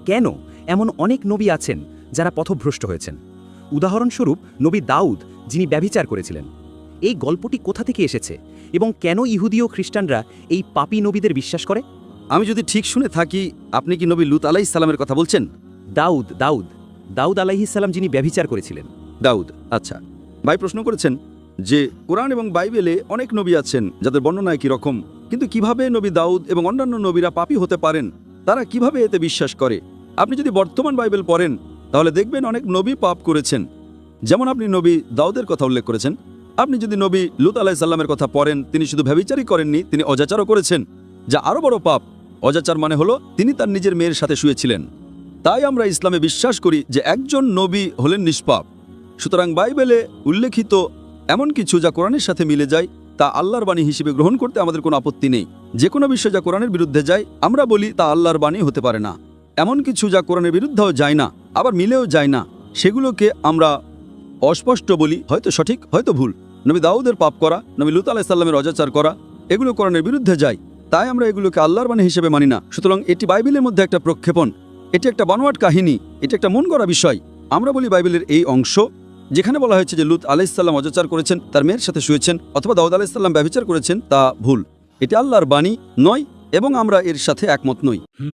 কেন এমন অনেক নবী আছেন যারা পথভ্রষ্ট হয়েছেন? উদাহরণস্বরূপ নবী দাউদ, যিনি ব্যভিচার করেছিলেন। এই গল্পটি কোথা থেকে এসেছে এবং কেন ইহুদি ও খ্রিস্টানরা এই পাপী নবীদের বিশ্বাস করে? আমি যদি ঠিক শুনে থাকি, আপনি কি নবী লূত আলাইহিস সালামের কথা বলছেন? দাউদ আলাইহিস সালাম, যিনি ব্যভিচার করেছিলেন। দাউদ, আচ্ছা। ভাই প্রশ্ন করেছেন যে কোরআন এবং বাইবেলে অনেক নবী আছেন যাদের বর্ণনা একই রকম, কিন্তু কিভাবে নবী দাউদ এবং অন্যান্য নবীরা পাপী হতে পারেন, তারা কিভাবে এতে বিশ্বাস করে? আপনি যদি বর্তমান বাইবেল পড়েন তাহলে দেখবেন অনেক নবী পাপ করেছেন। যেমন আপনি নবী দাউদের কথা উল্লেখ করেছেন। আপনি যদি নবী লূত আলাইহিস সালামের কথা পড়েন, তিনি শুধু ব্যভিচারই করেননি, তিনি অজাচারও করেছেন, যা আরও বড় পাপ। অজাচার মানে হলো তিনি তার নিজের মেয়ের সাথে শুয়েছিলেন। তাই আমরা ইসলামে বিশ্বাস করি যে একজন নবী হলেন নিষ্পাপ। সুতরাং বাইবেলে উল্লেখিত এমন কিছু যা কোরআনের সাথে মিলে যায় তা আল্লাহর বাণী হিসেবে গ্রহণ করতে আমাদের কোনো আপত্তি নেই। যে কোনো বিষয় যা কোরআনের বিরুদ্ধে যায় আমরা বলি তা আল্লাহর বাণী হতে পারে না। এমন কিছু যা কোরআনের বিরুদ্ধেও যায় না, আবার মিলেও যায় না, সেগুলোকে আমরা অস্পষ্ট বলি, হয়তো সঠিক হয়তো ভুল। নবী দাউদের পাপ করা, নবী লূত আলাইহিস সালামের অজাচার করা, এগুলো কোরআনের বিরুদ্ধে যায়, তাই আমরা এগুলোকে আল্লাহর বাণী হিসেবে মানি না। সুতরাং এটি বাইবেলের মধ্যে একটা প্রক্ষেপণ, এটি একটা বানোয়াট কাহিনী, এটি একটা মন গড়া বিষয়। আমরা বলি বাইবেলের এই অংশ যেখানে বলা হয়েছে যে লূত আলাইহিস সালাম অজাচার করেছেন, তার মেয়ের সাথে শুয়েছেন, অথবা দাউদ আলাইহিস সালাম ব্যভিচার করেছেন, তা ভুল। এটি আল্লাহর বাণী নয় এবং আমরা এর সাথে একমত নই।